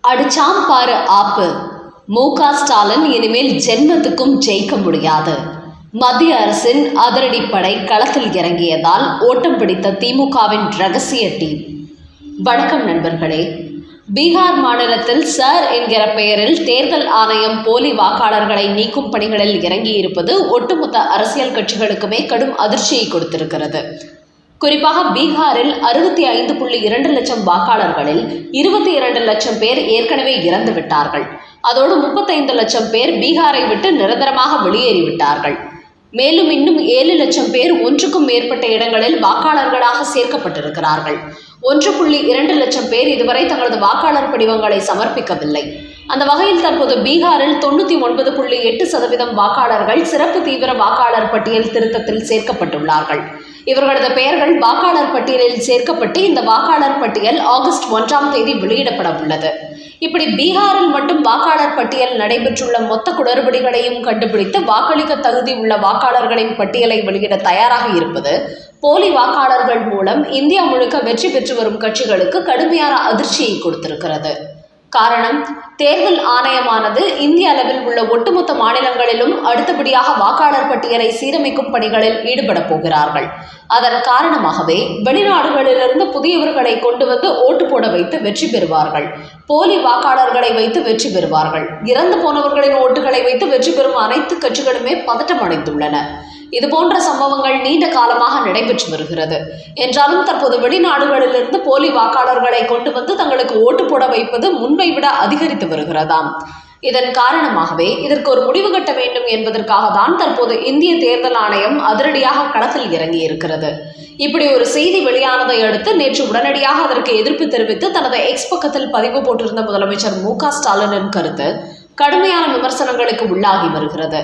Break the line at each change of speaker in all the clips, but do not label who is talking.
அடிச்சாம் பாரு ஆப்பு. மு.க. ஸ்டாலின் இனிமேல் ஜென்மத்துக்கும் ஜெயிக்க முடியாது. மத்திய அரசின் அதிரடிப்படை களத்தில் இறங்கியதால் ஓட்டம் பிடித்த திமுகவின் ரகசிய டீம். வணக்கம் நண்பர்களே. பீகார் மாநிலத்தில் சார் என்கிற பெயரில் தேர்தல் ஆணையம் போலி வாக்காளர்களை நீக்கும் பணிகளில் இறங்கியிருப்பது ஒட்டுமொத்த அரசியல் கட்சிகளுக்குமே கடும் அதிர்ச்சியை கொடுத்திருக்கிறது. குறிப்பாக பீகாரில் 65.2 லட்சம் வாக்காளர்களில் 22 லட்சம் பேர் ஏற்கனவே இறந்து விட்டார்கள். அதோடு 35 லட்சம் பேர் பீகாரை விட்டு நிரந்தரமாக வெளியேறிவிட்டார்கள். மேலும் இன்னும் 7 லட்சம் பேர் ஒன்றுக்கும் மேற்பட்ட இடங்களில் வாக்காளர்களாக சேர்க்கப்பட்டிருக்கிறார்கள். 1.2 லட்சம் பேர் இதுவரை தங்களது வாக்காளர் படிவங்களை சமர்ப்பிக்கவில்லை. அந்த வகையில் தற்போது பீகாரில் 99.8% வாக்காளர்கள் சிறப்பு தீவிர வாக்காளர் பட்டியல் திருத்தத்தில் சேர்க்கப்பட்டுள்ளார்கள். இவர்களது பெயர்கள் வாக்காளர் பட்டியலில் சேர்க்கப்பட்டு இந்த வாக்காளர் பட்டியல் ஆகஸ்ட் 1ஆம் தேதி வெளியிடப்பட உள்ளது. இப்படி பீகாரில் மட்டும் வாக்காளர் பட்டியல் நடைபெற்றுள்ள மொத்த குளறுபடிகளையும் கண்டுபிடித்து வாக்களிக்க தகுதி உள்ள வாக்காளர்களின் பட்டியலை வெளியிட தயாராக இருப்பது போலி வாக்காளர்கள் மூலம் இந்தியா முழுக்க வெற்றி பெற்று வரும் கட்சிகளுக்கு கடுமையான அதிர்ச்சியை கொடுத்திருக்கிறது. காரணம், தேர்தல் ஆணையமானது இந்திய அளவில் உள்ள ஒட்டுமொத்த மாநிலங்களிலும் அடுத்தபடியாக வாக்காளர் பட்டியலை சீரமைக்கும் பணிகளில் ஈடுபட போகிறார்கள். அதன் காரணமாகவே வெளிநாடுகளிலிருந்து புதியவர்களை கொண்டு வந்து ஓட்டு போட வைத்து வெற்றி பெறுவார்கள். போலி வாக்காளர்களை வைத்து வெற்றி பெறுவார்கள். இறந்து போனவர்களின் ஓட்டுகளை வைத்து வெற்றி பெறும் அனைத்து கட்சிகளுமே பதட்டம் அடைந்துள்ளன. இதுபோன்ற சம்பவங்கள் நீண்ட காலமாக நடைபெற்று வருகிறது. என்றாலும் தற்போது வெளிநாடுகளிலிருந்து போலி வாக்காளர்களை கொண்டு வந்து தங்களுக்கு ஓட்டு போட வைப்பது முன்பை விட அதிகரித்து வருகிறதாம். இதன் காரணமாகவே இதற்கு ஒரு முடிவு கட்ட வேண்டும் என்பதற்காக தான் தற்போது இந்திய தேர்தல் ஆணையம் அதிரடியாக களத்தில் இறங்கி இருக்கிறது. இப்படி ஒரு செய்தி வெளியானதை அடுத்து நேற்று உடனடியாக அதற்கு எதிர்ப்பு தெரிவித்து தனது எக்ஸ் பக்கத்தில் பதிவு போட்டிருந்த முதலமைச்சர் மு.க. ஸ்டாலினின் கருத்து கடுமையான விமர்சனங்களுக்கு உள்ளாகி வருகிறது.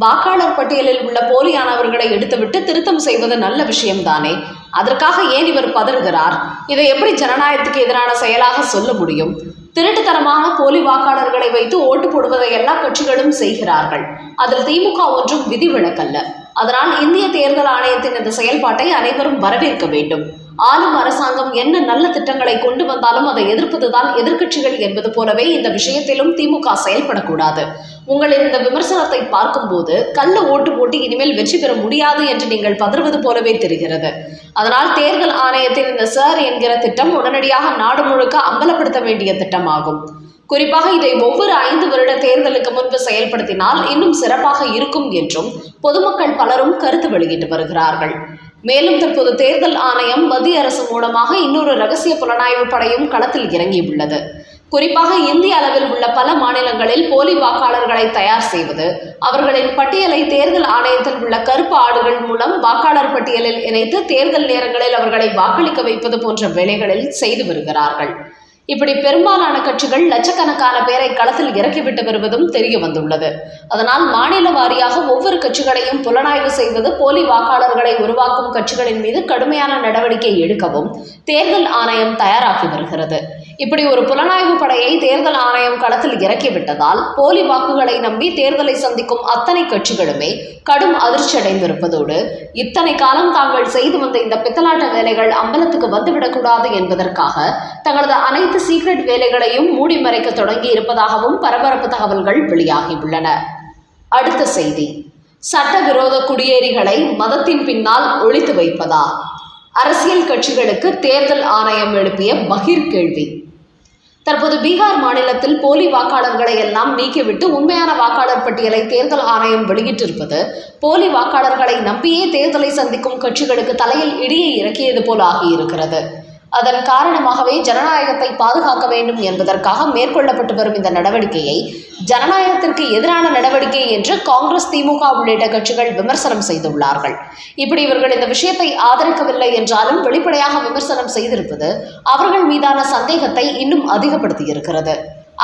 வாக்காளர் பட்டியலில் உள்ள போலியானவர்களை எடுத்துவிட்டு திருத்தம் செய்வது நல்ல விஷயம்தானே. அதற்காக ஏன் இவர் பதறுகிறார்? இதை எப்படி ஜனநாயகத்துக்கு எதிரான செயலாக சொல்ல முடியும்? திருட்டுத்தனமான போலி வாக்காளர்களை வைத்து ஓட்டு போடுவதை எல்லா கட்சிகளும் செய்கிறார்கள். அதில் திமுக ஒன்றும் விதிவிலக்கல்ல. அதனால் இந்திய தேர்தல் ஆணையத்தின் இந்த செயல்பாட்டை அனைவரும் வரவேற்க வேண்டும். ஆளும் அரசாங்கம் என்ன நல்ல திட்டங்களை கொண்டு வந்தாலும் அதை எதிர்ப்பதுதான் எதிர்க்கட்சிகள் என்பது போலவே இந்த விஷயத்திலும் திமுக செயல்படக்கூடாது. உங்களின் இந்த விமர்சனத்தை பார்க்கும்போது கள்ள ஓட்டு போட்டு இனிமேல் வெற்றி பெற முடியாது என்று நீங்கள் பதறுவது போலவே தெரிகிறது. அதனால் தேர்தல் ஆணையத்தின் இந்த சார் என்கிற திட்டம் உடனடியாக நாடு முழுக்க அம்பலப்படுத்த வேண்டிய திட்டமாகும். குறிப்பாக இதை ஒவ்வொரு 5 வருட தேர்தலுக்கு முன்பு செயல்படுத்தினால் இன்னும் சிறப்பாக இருக்கும் என்றும் பொதுமக்கள் பலரும் கருத்து வெளியிட்டு வருகிறார்கள். மேலும் தற்போது தேர்தல் ஆணையம் மத்திய அரசு மூலமாக இன்னொரு ரகசிய புலனாய்வு படையும் களத்தில் இறங்கியுள்ளது. குறிப்பாக இந்திய அளவில் உள்ள பல மாநிலங்களில் போலி வாக்காளர்களை தயார் செய்வது, அவர்களின் பட்டியலை தேர்தல் ஆணையத்தில் உள்ள கருப்பு ஆடுகள் மூலம் வாக்காளர் பட்டியலில் இணைத்து தேர்தல் நேரங்களில் அவர்களை வாக்களிக்க வைப்பது போன்ற வேலைகளில் செய்து வருகிறார்கள். இப்படி பெரும்பாலான கட்சிகள் லட்சக்கணக்கான பேரை களத்தில் இறக்கிவிட்டு வருவதும் தெரிய வந்துள்ளது. அதனால் மாநில வாரியாக ஒவ்வொரு கட்சிகளையும் புலனாய்வு செய்வது, போலி வாக்காளர்களை உருவாக்கும் கட்சிகளின் மீது கடுமையான நடவடிக்கை எடுக்கவும் தேர்தல் ஆணையம் தயாராகி வருகிறது. இப்படி ஒரு புலனாய்வு படையை தேர்தல் ஆணையம் களத்தில் இறக்கிவிட்டதால் போலி வாக்குகளை நம்பி தேர்தலை சந்திக்கும் அத்தனை கட்சிகளுமே கடும் அதிர்ச்சி அடைந்திருப்பதோடு இத்தனை காலம் தாங்கள் செய்து வந்த இந்த பித்தலாட்ட வேலைகள் அம்பலத்துக்கு வந்துவிடக்கூடாது என்பதற்காக தங்களது அனைத்து சீக்ரெட் வேலைகளையும் மூடி மறைக்க தொடங்கி இருப்பதாகவும் பரபரப்பு தகவல்கள் வெளியாகியுள்ளன. அடுத்த செய்தி, சட்டவிரோத குடியேறிகளை மதத்தின் பின்னால் ஒளித்து வைப்பதா? அரசியல் கட்சிகளுக்கு தேர்தல் ஆணையம் எழுப்பிய பகீர் கேள்வி. தற்போது பீகார் மாநிலத்தில் போலி வாக்காளர்களை எல்லாம் நீக்கிவிட்டு உண்மையான வாக்காளர் பட்டியலை தேர்தல் ஆணையம் வெளியிட்டிருப்பது போலி வாக்காளர்களை நம்பியே தேர்தலை சந்திக்கும் கட்சிகளுக்கு தலையில் இடியை இறக்கியது போல் ஆகியிருக்கிறது. அதன் காரணமாகவே ஜனநாயகத்தை பாதுகாக்க வேண்டும் என்பதற்காக மேற்கொள்ளப்பட்டு வரும் இந்த நடவடிக்கையை ஜனநாயகத்திற்கு எதிரான நடவடிக்கை என்று காங்கிரஸ், திமுக உள்ளிட்ட கட்சிகள் விமர்சனம் செய்துள்ளார்கள். இப்படி இவர்கள் இந்த விஷயத்தை ஆதரிக்கவில்லை என்றாலும் வெளிப்படையாக விமர்சனம் செய்திருப்பது அவர்கள் மீதான சந்தேகத்தை இன்னும் அதிகப்படுத்தியிருக்கிறது.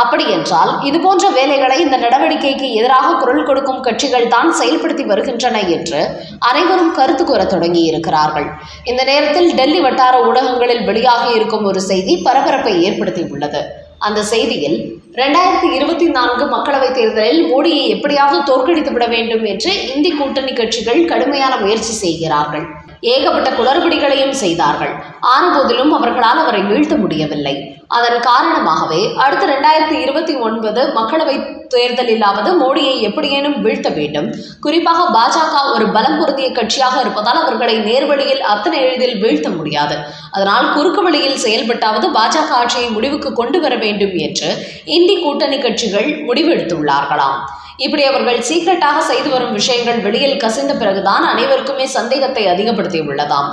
அப்படி என்றால் இதுபோன்ற வேலைகளை இந்த நடவடிக்கைக்கு எதிராக குரல் கொடுக்கும் கட்சிகள் தான் செயல்படுத்தி வருகின்றன என்று அனைவரும் கருத்து கூற தொடங்கி இருக்கிறார்கள். இந்த நேரத்தில் டெல்லி வட்டார ஊடகங்களில் வெளியாகி இருக்கும் ஒரு செய்தி பரபரப்பை ஏற்படுத்தி உள்ளது. அந்த செய்தியில் 2024 மக்களவைத் தேர்தலில் மோடியை எப்படியாவது தோற்கடித்து விட வேண்டும் என்று இந்தி கூட்டணி கட்சிகள் கடுமையான முயற்சி செய்கிறார்கள். ஏகப்பட்ட குளறுபடிகளையும் செய்தார்கள். ஆனபோதிலும் அவர்களால் அவரை வீழ்த்த முடியவில்லை. அதன் காரணமாகவே அடுத்த 2029 மக்களவை தேர்தலிலாவது மோடியை எப்படியேனும் வீழ்த்த வேண்டும். குறிப்பாக பாஜக ஒரு பலம் பொருந்திய கட்சியாக இருப்பதால் அவர்களை நேர்வழியில் அத்தனை எளிதில் வீழ்த்த முடியாது. அதனால் குறுக்கு வழியில் செயல்பட்டாவது பாஜக ஆட்சியை முடிவுக்கு கொண்டு வர வேண்டும் என்று இந்தி கூட்டணி கட்சிகள் முடிவெடுத்துள்ளார்களாம். இப்படி அவர்கள் சீக்கிரட்டாக செய்து வரும் விஷயங்கள் வெளியில் கசிந்த பிறகுதான் அனைவருக்குமே சந்தேகத்தை அதிகப்படுத்தியுள்ளதாம்.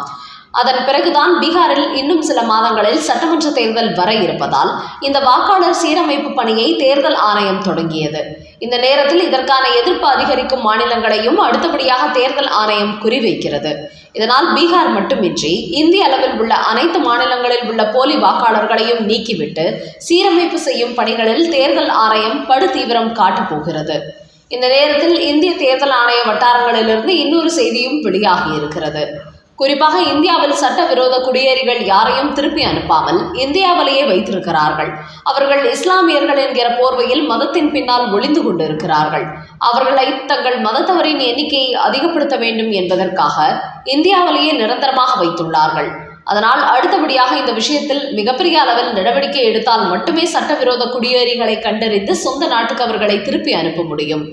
அதன் பிறகுதான் பீகாரில் இன்னும் சில மாதங்களில் சட்டமன்ற தேர்தல் வர இருப்பதால் இந்த வாக்காளர் சீரமைப்பு பணியை தேர்தல் ஆணையம் தொடங்கியது. இந்த நேரத்தில் இதற்கான எதிர்ப்பு அதிகரிக்கும் மாநிலங்களையும் அடுத்தபடியாக தேர்தல் ஆணையம் குறிவைக்கிறது. இதனால் பீகார் மட்டுமின்றி இந்திய அளவில் உள்ள அனைத்து மாநிலங்களில் உள்ள போலி வாக்காளர்களையும் நீக்கிவிட்டு சீரமைப்பு செய்யும் பணிகளில் தேர்தல் ஆணையம் படு தீவிரம் காட்டப் போகிறது. இந்த நேரத்தில் இந்திய தேர்தல் ஆணைய வட்டாரங்களிலிருந்து இன்னொரு செய்தியும் வெளியாகி இருக்கிறது. குறிப்பாக இந்தியாவில் சட்டவிரோத குடியேறிகள் யாரையும் திருப்பி அனுப்பாமல் இந்தியாவிலேயே வைத்திருக்கிறார்கள். அவர்கள் இஸ்லாமியர்கள் என்கிற போர்வையில் மதத்தின் பின்னால் ஒளிந்து கொண்டிருக்கிறார்கள். அவர்களை தங்கள் மதத்தவரின் எண்ணிக்கையை அதிகப்படுத்த வேண்டும் என்பதற்காக இந்தியாவிலேயே நிரந்தரமாக வைத்துள்ளார்கள். அதனால் அடுத்தபடியாக இந்த விஷயத்தில் மிகப்பெரிய அளவில் நடவடிக்கை எடுத்தால் மட்டுமே சட்டவிரோத குடியேறிகளை கண்டறிந்து சொந்த நாட்டுக்கு அவர்களை திருப்பி அனுப்ப முடியும்.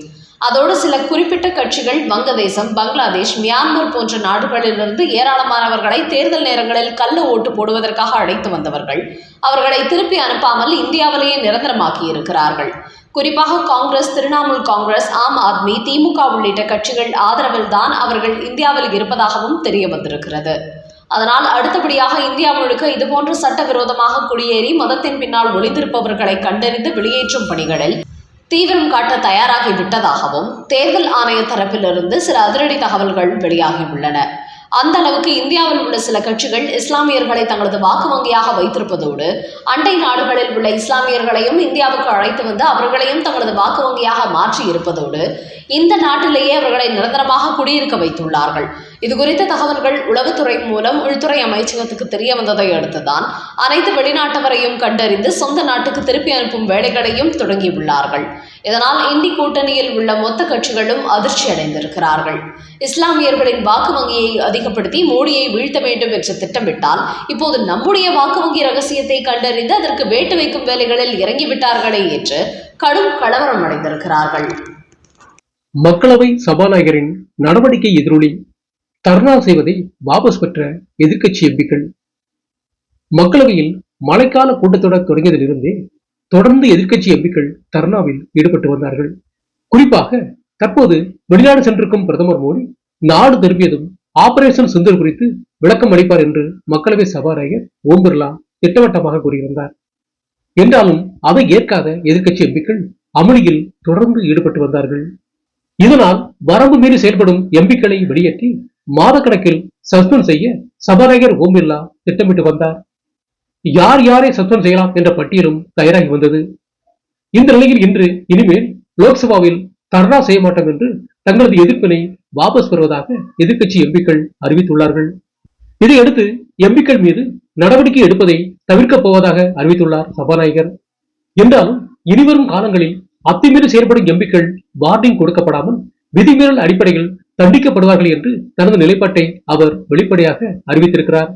அதோடு சில குறிப்பிட்ட கட்சிகள் வங்கதேசம், பங்களாதேஷ், மியான்மர் போன்ற நாடுகளிலிருந்து ஏராளமானவர்களை தேர்தல் நேரங்களில் கள்ள ஓட்டு போடுவதற்காக அழைத்து வந்தவர்கள் அவர்களை திருப்பி அனுப்பாமல் இந்தியாவிலேயே நிரந்தரமாக்கி இருக்கிறார்கள். குறிப்பாக காங்கிரஸ், திரிணாமுல் காங்கிரஸ், ஆம் ஆத்மி, திமுக உள்ளிட்ட கட்சிகள் ஆதரவில் தான் அவர்கள் இந்தியாவில் இருப்பதாகவும் தெரிய வந்திருக்கிறது. அதனால் அடுத்தபடியாக இந்தியா முழுக்க இதுபோன்று சட்டவிரோதமாக குடியேறி மதத்தின் பின்னால் ஒளிந்திருப்பவர்களை கண்டறிந்து வெளியேற்றும் பணிகளில் தீவிரம் காட்ட தயாராகி விட்டதாகவும் தேர்தல் ஆணைய தரப்பிலிருந்து சில அதிரடி தகவல்கள் வெளியாகியுள்ளன. அந்த அளவுக்கு இந்தியாவில் உள்ள சில கட்சிகள் இஸ்லாமியர்களை தங்களது வாக்கு வங்கியாக வைத்திருப்பதோடு அண்டை நாடுகளில் உள்ள இஸ்லாமியர்களையும் இந்தியாவுக்கு அழைத்து வந்து அவர்களையும் தங்களது வாக்கு வங்கியாக மாற்றி இருப்பதோடு இந்த நாட்டிலேயே அவர்களை நிரந்தரமாக குடியிருக்க வைத்துள்ளார்கள். இது குறித்த தகவல்கள் உளவுத்துறை மூலம் உள்துறை அமைச்சகத்துக்கு தெரிய வந்ததை அடுத்துதான் அனைத்து வெளிநாட்டவரையும் கண்டறிந்து சொந்த நாட்டுக்கு திருப்பி அனுப்பும் வேலைகளையும் தொடங்கியுள்ளார்கள். இதனால் இந்தி கூட்டணியில் உள்ள மொத்த கட்சிகளும் அதிர்ச்சி அடைந்திருக்கிறார்கள். இஸ்லாமியர்களின் வாக்கு வங்கியை அதிகப்படுத்தி மோடியை வீழ்த்த வேண்டும் என்று திட்டமிட்டால் இப்போது நம்முடைய வாக்கு வங்கி ரகசியத்தை கண்டறிந்து அதற்கு வேட்டு வைக்கும் வேலைகளில் இறங்கிவிட்டார்களே என்று கடும் கலவரம் அடைந்திருக்கிறார்கள்.
மக்களவை சபாநாயகரின் நடவடிக்கை எதிரொலி தர்ணா செய்வதை வாபஸ் பெற்ற எதிர்க்கட்சி எம்பிக்கள். மக்களவையில் மழைக்கால கூட்டத்தொடர் தொடங்கியதிலிருந்தே தொடர்ந்து எதிர்க்கட்சி எம்பிக்கள் தர்ணாவில் ஈடுபட்டு வந்தார்கள். குறிப்பாக தற்போது வெளிநாடு சென்றிருக்கும் பிரதமர் மோடி நாடு திரும்பியதும் ஆபரேஷன் சிந்தூர் குறித்து விளக்கம் அளிப்பார் என்று மக்களவை சபாநாயகர் ஓம் பிர்லா திட்டவட்டமாக கூறியிருந்தார். என்றாலும் அதை ஏற்காத எதிர்க்கட்சி எம்பிக்கள் அமளியில் தொடர்ந்து ஈடுபட்டு வந்தார்கள். இதனால் வரம்பு மீறி செயல்படும் எம்பிக்களை வெளியேற்றி மாதக்கணக்கில் சஸ்பெண்ட் செய்ய சபாநாயகர் ஓம் பிர்லா திட்டமிட்டு வந்தார். யார் யாரை சஸ்பெண்ட் செய்யலாம் என்ற பட்டியலும் தயாராகி வந்தது. இந்த நிலையில் இன்று இனிமேல் லோக்சபாவில் தர்ணா செய்ய மாட்டோம் என்று தங்களது எதிர்ப்பினை வாபஸ் பெறுவதாக எதிர்க்கட்சி எம்பிக்கள் அறிவித்துள்ளார்கள். இதையடுத்து எம்பிக்கள் மீது நடவடிக்கை எடுப்பதை தவிர்க்கப் போவதாக அறிவித்துள்ளார் சபாநாயகர். என்றாலும் இனிவரும் காலங்களில் அத்துமீறி செயல்படும் எம்பிக்கள் வார்னிங் கொடுக்கப்படாமல் விதிமீறல் அடிப்படையில் தண்டிக்கப்படுவார்கள் என்று தனது நிலைப்பாட்டை அவர் வெளிப்படையாக அறிவித்திருக்கிறார்.